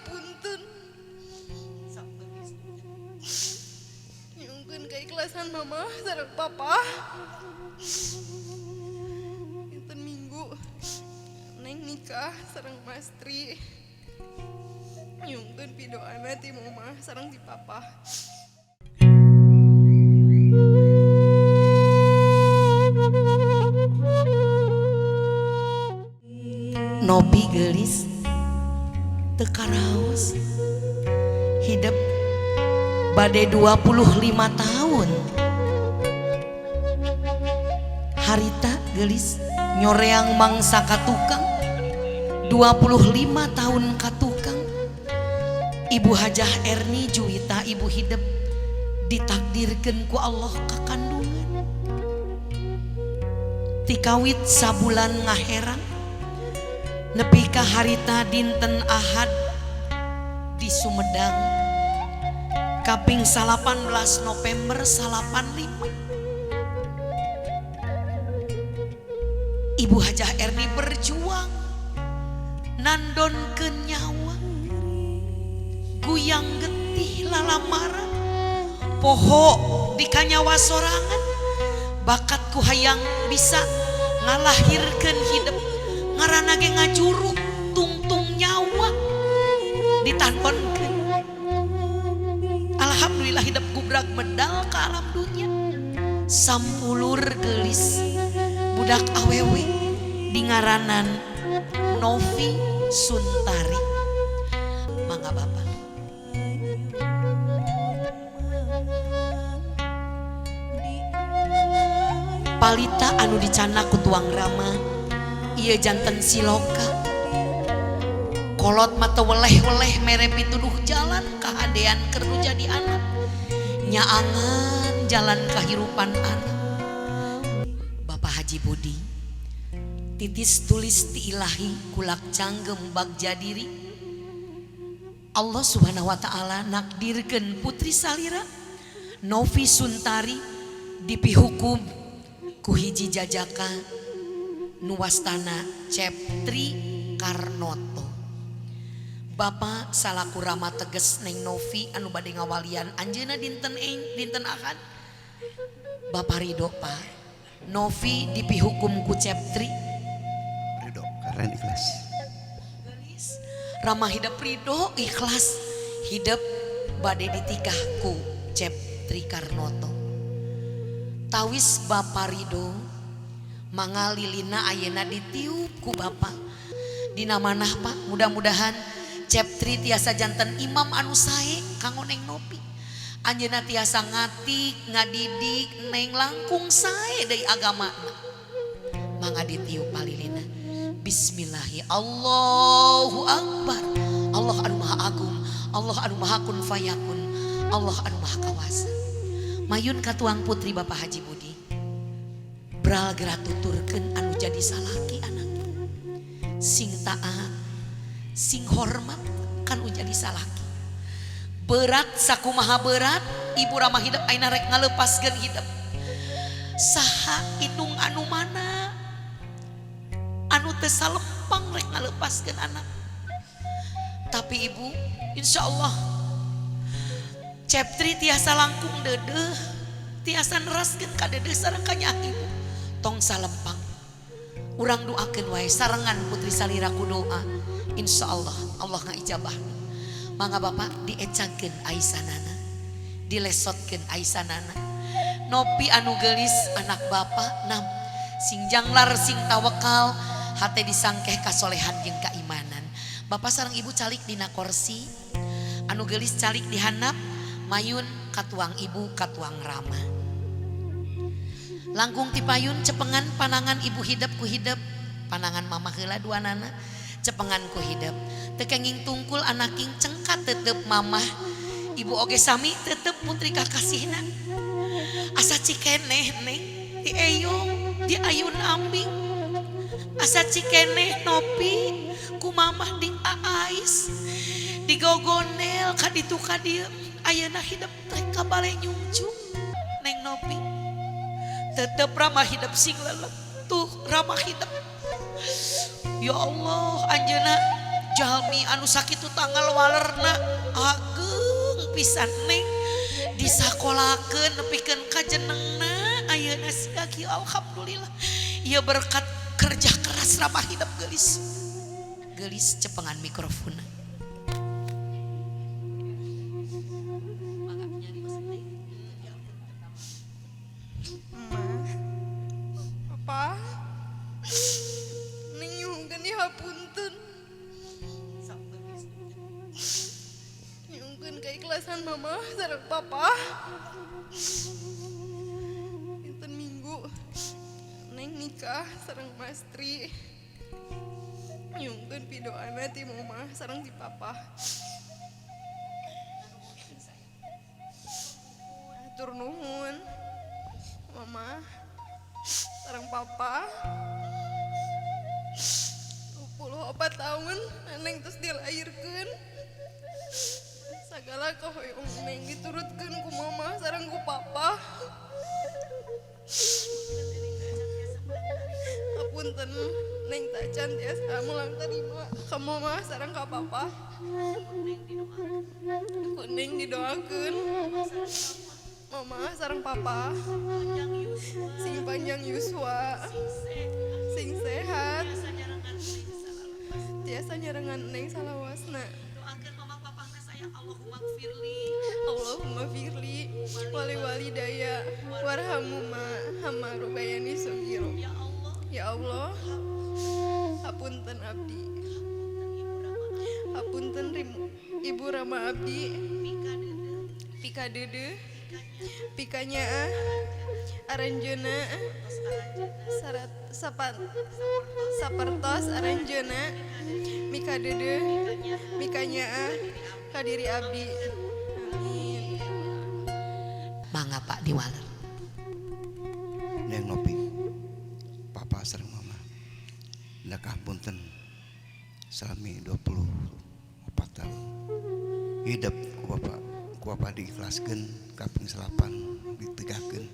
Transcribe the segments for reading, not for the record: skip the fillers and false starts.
ngapunten. Nyungkeun keikhlasan mama sareng papa. Dinten Minggu Neng nikah sareng Mas Tri. Nyungkeun pidoana ti mama sareng ti papa. Nopi gelis teu karaos hidup bade 25 tahun harita gelis nyoreang mangsa katukang 25 tahun katukang. Ibu Hajah Erni Juwita ibu hidup ditakdirkeun ku Allah kakandungan tikawit sabulan ngaherang nepi ka harita dinten Ahad di Sumedang kaping 18 November 85. Ibu Hajah Erni berjuang nandon ke nyawa guyang getih lalamaran poho di kanyawa sorangan bakatku hayang bisa ngalahirkeun hidup ngaranna ge ngajuruk tungtung nyawa ditantonkeun. Alhamdulillah hidup gubrak medal ke alam dunia. Sampulur gelis budak awewe di ngaranan Novi Suntari. Mangga Bapak. Palita anu dicana ku tuang rama ieu janten siloka kolot mata weleh-weleh mere pituduh jalan kahadean keur nu jadi anak nyaangan jalan kahirupan anak. Bapak Haji Budi titis tulis ti ilahi kulak canggem bagja diri Allah subhanahu wa ta'ala nakdirkeun putri salira Novi Suntari dipihukum ku hiji jajaka nuwastana Ceptri Karnoto. Bapak salaku rama teges Neng Novi anu bade ngawalian anjeuna dinten Ahad. Bapak ridho Pak Novi dipihukum ku Ceptri ridho karena ikhlas. Rama hidup ridho ikhlas hidup bade ditikah ku Ceptri Karnoto. Tawis Bapak ridho mangalilina ayeuna ditiup ku Bapak dina manah Pak mudah-mudahan Ceptri tiasa janten imam anu sae kanggo Neng Novi anjeunna tiasa ngatik ngadidik Neng langkung sae deui agamana mangga ditiup palilina. Bismillahi Allahu Akbar. Allah anu maha agung, Allah anu maha kun fayakun, Allah anu maha kawasa. Mayun katuang putri Bapak Haji Budi bral gerak tuturkeun anu jadi salaki anak sing taat sing hormat kan jadi salaki berat sakumaha berat ibu ramah hidup aina rek ngalepaskeun hidup saha indung anu mana anu teu salempang rek ngalepaskeun anak tapi ibu insyaallah Ceptri tiasa langkung dedeh tiasa neraskeun ka dedeh sareng ka nyaak ibu tong salempang urang doakeun wae sarengan putri salira ku doa insyaallah Allah ngaijabah. Mangga Bapak diecagkeun aisanana dilesotkeun aisanana Nopi anu gelis anak Bapak nam sing janglar sing tawakal hate disangkeh kasolehan jeung kaimanan. Bapak sareng ibu calik dina kursi anu gelis calik dihandap mayun katuang ibu katuang rama langkung tipayun cepengan panangan ibu hidup ku hidup panangan mama heula duanana cepengan ku hidup teu kenging tungkul anaking cengkat tetep mamah ibu oge sami tetep putri kakasihna asa cikeneh Neng di eyong di ayun ambing asa cikeneh Nopi ku mamah di aais digogonel kaditu kadieu ayeuna hidup teh kabale nyungcung Neng Nopi tetep ramah hidup sing lelep tuh ramah hidup ya Allah anjeuna jalmi anu sakitu tanggal walerna ageng pisan neng disakolakeun nepikeun ka jenengna ayeuna siga alhamdulillah ieu berkat kerja keras ramah hidup gelis cepengan mikrofon. Papa, Neng nyuhunkeun hapunten. Nyuhunkeun keikhlasan mama sareng papa. Dinten Minggu Neng nikah sareng Mas Tri. Nyuhunkeun pidoana ti mama sareng ti papa. Hatur nuhun mama sareng papa. 24 tahun Neng terus dilahirkeun. Sagala kahoyong Neng diturutkeun ku mama sareng ku papa. Hapunten Neng tacan tiasa mulang terima ka mama sareng ka papa. Ku Neng didoakeun mama sareng papa sing panjang yuswa, sing sehat, tiasa nyarengan Neng salawasna. Allahumma firli wali walidaya warhamuma hamma rubayani sogiro. Ya Allah, hapunten abdi, hapunten Ibu Rama abdi, pika dede, pikanya aranjena, sapertos aranjena, mika dede, mikanya kadiri abdi. Amin. Mangga Pak Diwaler. Neng nopi papa sareng mama dakah punten salami 24 tahun hidup ku bapa diikhlaskeun kaping 8 ditegahkeun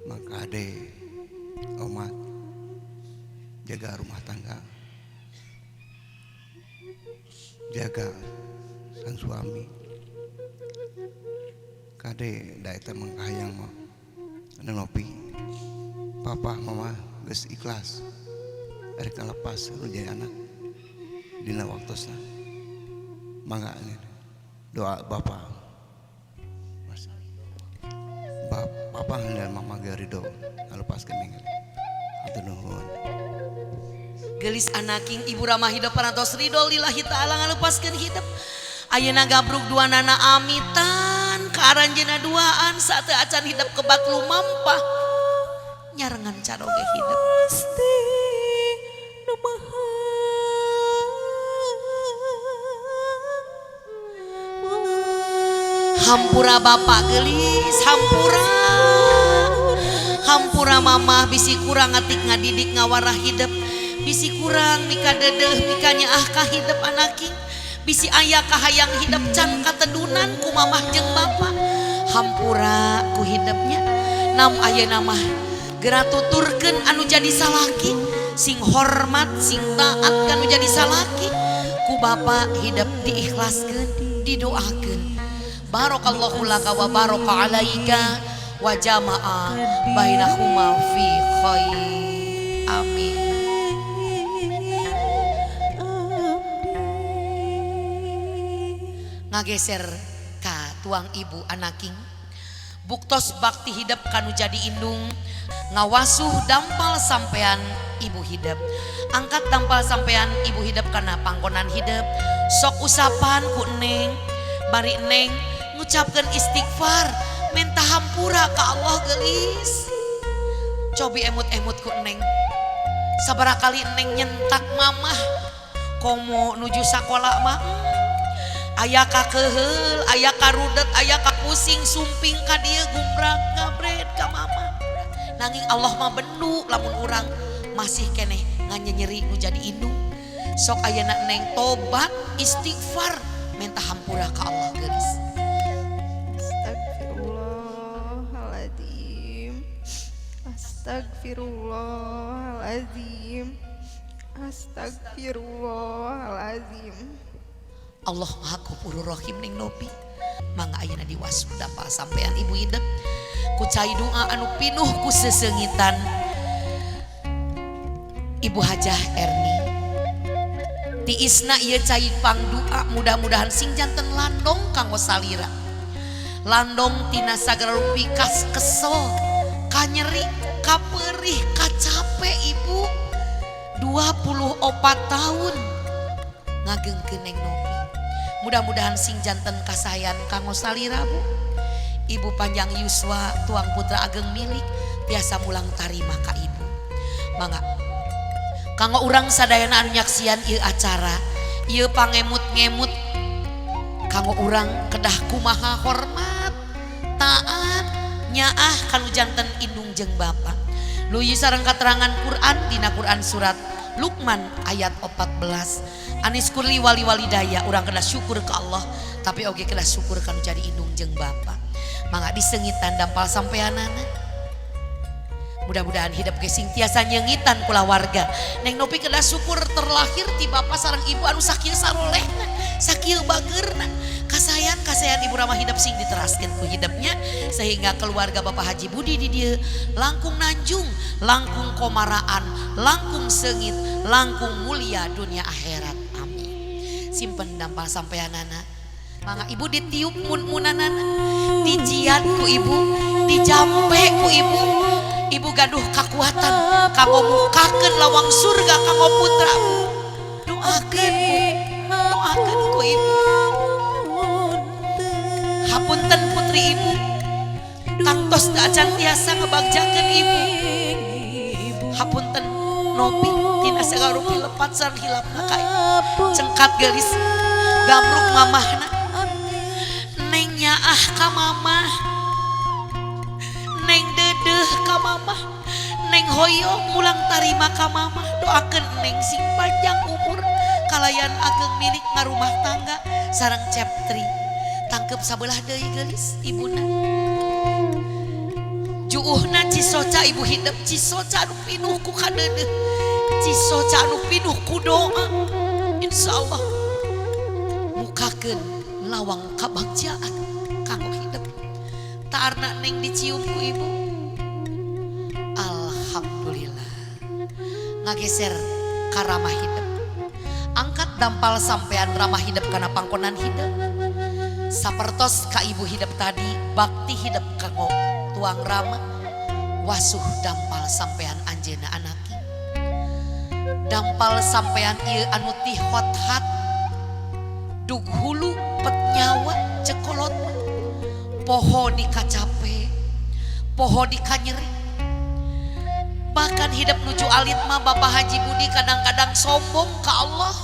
maka ade omat jaga rumah tangga jaga sang suami kade daeta mengkayang mah anu nopi papa mama geus ikhlas rek ngalepas nu jadi anak dina waktosna mangga doa bapa papa dan mama ge ridho ngalepaskeun minggu atuh nuhun. Gelis anaking Ibu Rama hidup parantos ridho lillahi ta'ala ngalepaskeun hidup ayeuna gabruk duanana amitan karanjeuna duaan sateu acan hidup kebak lumampah nyarengan caroge hidup pasti numaha hampura bapak gelis hampura mama bisi kurang ngatik ngadidik ngawarah hidup bisi kurang mika dedeh mikanya ka hidup anaking bisi ayah kahayang hidup can katedunan ku mamah jeung bapak hampura ku hidupnya nam ayeuna mah geura tuturkeun anu jadi salaki sing hormat sing taat kanu jadi salaki ku bapak hidup diikhlaskeun didoakeun barakallahu laka wa baraka alaika wa jama'a bainahuma fi khair amin. Ngageser ka tuang ibu anaking buktos bakti hidup kanu jadi indung ngawasuh dampal sampean ibu hidup angkat dampal sampean ibu hidup karena panggonan hidup sok usapan ku Neng bari Neng ngucapkeun istighfar minta hampura ka Allah gelis cobi emut-emut ku Neng sabaraha kali Neng nyentak mamah komo nuju sakola mah aya ka keheul aya ka rudet aya ka pusing sumping ka dieu gumbrang ngabret ka mama nanging Allah mah bendu lamun urang masih keneh nganyenyeri nu jadi indung sok ayeuna Neng tobat istighfar minta hampura ka Allah geulis. Astagfirullahaladzim. Astagfirullahaladzim. Astagfirullahalazim. Allah Maha Ghafurur Rahim ning Nopi. Mangga ayeuna diwaspada pa sampean ibu hidup ku cai doa anu pinuh ku sesengitan Ibu Hajah Erni. Tiisna ieu cai pangdoa mudah-mudahan sing janten landong kanggo salira. Landong tina sagala rupi kas kesel, kanyeri, kaperih, kacape ibu. 24 tahun ngagengkeun Neng Nopi. Mudah-mudahan sing janten kasayan kanggo salira Bu. Ibu panjang yuswa tuang putra ageng milik tiasa mulang tarima ka ibu. Mangga kanggo urang sadayana anu nyaksian ieu acara, ieu pangemut-ngemut kanggo urang kedah kumaha hormat, taat, nyaah kanu janten indung jeung bapa. Luyu sareng katerangan Quran dina Quran surat Luqman ayat 14. Anis kurli wali daya urang kedah syukur ke Allah tapi oge kedah syukur kanu jadi indung jeung bapa. Mangga disengitan dampal sampeanana. Mudah-mudahan hidup gesing tiasa nyengitan kula warga. Neng Nopi kedah syukur terlahir ti bapa sareng ibu anu sakieu sarolehna, sakieu bageurna. Kasayan ibu ramah hidup sing diteraskeun ku hidupnya sehingga keluarga Bapak Haji Budi di dieu langkung nanjung, langkung komaraan, langkung seungit, langkung mulia dunia akhirat. Amin. Simpen dampal sampeanana. Mangga ibu ditiup mun-munanana, dijian ku ibu, dijampe ku ibu. Ibu gaduh kakuatan kanggo mukakeun lawang surga kanggo putra Bu. Doakeun Bu, doakeun ku ibu. Hapunten putri ibu, kantos teu acan tiasa ngebagjakeun ibu. Hapunten Nopi tina sagala rupi lepat sareng hilapna ka ibu. Cengkat geulis gamruk mamahna. Neng nyaah ka mamah, neng dedeh ka mamah, neng hoyong mulang tarima ka mamah. Doakeun neng sing panjang umur, kalayan ageng milik ngarumah tangga sareng ceptri. Tangkep sabelah deui geulis ibuna. Juuhna cisoca ibu hidup, cisoca anu pinuh ku kadeudeuh, cisoca anu pinuh ku doa. Insyaallah mukakeun lawang kabagjaan kanggo hidup. Taarna neng dicium ku ibu. Alhamdulillah. Ngageser ka ramah hidup. Angkat dampal sampean ramah hidup kana pangkonan hidup. Sapertos ka ibu hidup tadi bakti hidup kanggo tuang rama wasuh dampal sampean anjeuna anaki. Dampal sampean ieu anu ti hot-hat dug hulu pet nyawa cekolot poho di kacape, poho di kanyeri. Bahkan hidup nuju alit mah Bapak Haji Budi kadang-kadang sombong ka Allah.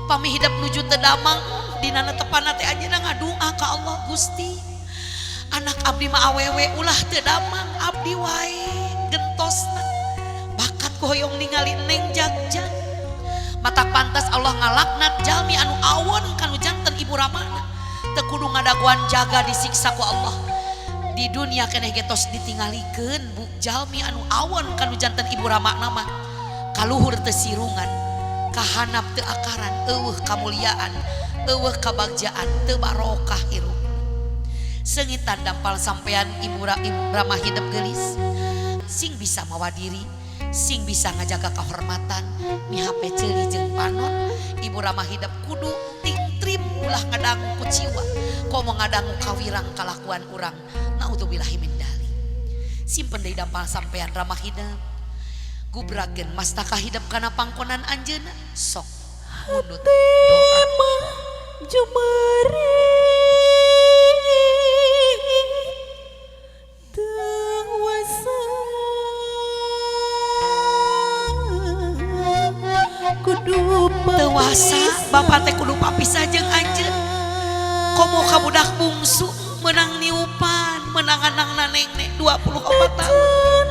Pami hidup nuju teu damang dinana tepana teh anjeunna ngadoa ka Allah, Gusti anak abdi mah awewe ulah teu damang, abdi wae gentosna bakat ku hoyong ningali neng jagjag. Matak pantas Allah ngalaknat jalmi anu awon kanu janten ibu ramana teu kudu ngadaguan jaga disiksa ku Allah. Di dunia keneh getos ditinggalikeun Bu, jalmi anu awon kanu janten ibu ramana mah kaluhur teu sirungan, kahanap teu akaran, eueuh kamuliaan, eueuh kabagjaan, teu barokah hirup. Seungitan dampal sampean ibu ramah hidup geulis sing bisa mawa diri, sing bisa ngajaga kehormatan, mihape ceuli jeung panon. Ibu ramah hidup kudu tingtrim ulah ngadangu ku ciwa, komo ngadangu kawirang kalakuan urang. Naudzubillahi min dzalik. Simpen deui dampal sampean ramah hidup. Gubrakeun mastaka hidup kana pangkonan anjeunna sok munut doa. Jumari tewasa kudu tewasa bapak teh kudu papisah jeung anjeun. Komo ka budak bungsu menang niupan, menangan-nang nengne 24 tahun.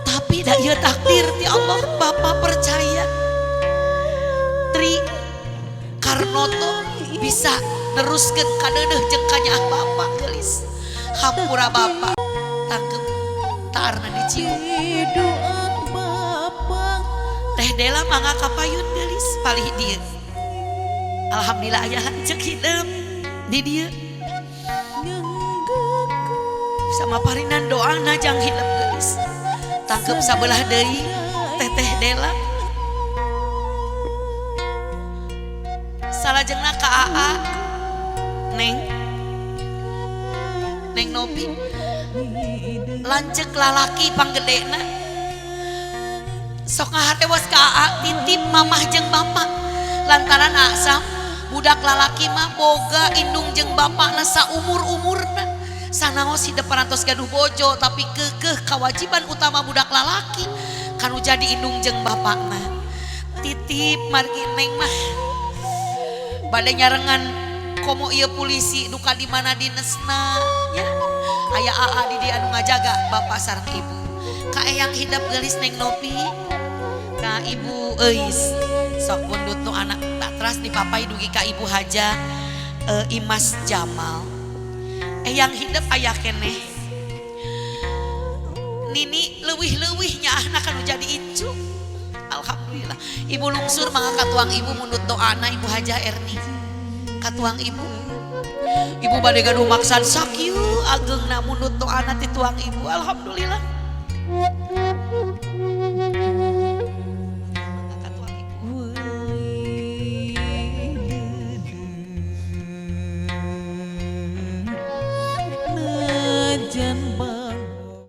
Tapi da ieu takdir ti Allah, bapak percaya Tri Karnoto bisa neruskeun kadeudeuh jeung kanyaah bapak geulis. Hampura bapak tangkep taarna dicium. doa Bapak Teh Dela mangga kapayun gelis palih dia. Alhamdulillah aya cek hidup di dia. Sama parinan doana jang hidup gelis. Tangkep sabelah deui teteh Dela. Salajengna ka AA Neng Nopi lanceuk lalaki panggedena sok ngaharewas ka AA titip mamah jeung bapak lantaran asam budak lalaki mah boga indung jeung bapakna saumur-umurna sanaos hideuk parantos gaduh bojo tapi keukeuh kewajiban utama budak lalaki kanu jadi indung jeung bapakna titip margi Neng mah bade nyarengan komo ieu polisi duka di mana dinesna ya aya AA di dia anu ngajaga bapak sareng ibu ka eyang hidup gelis Neng Nopi ka ibu Eis sok pundut nu anak tak teras dipapai dugi ka ibu Haja Imas Jamal eyang hidup aya keneh nini leuwih-leuwihnya anak anu jadi incu alhamdulillah ibu lungsur mangga katuang ibu munut doana ibu Haja Erni katuang ibu bade gaduh maksan sakieu ageungna munut doana ti tuang ibu alhamdulillah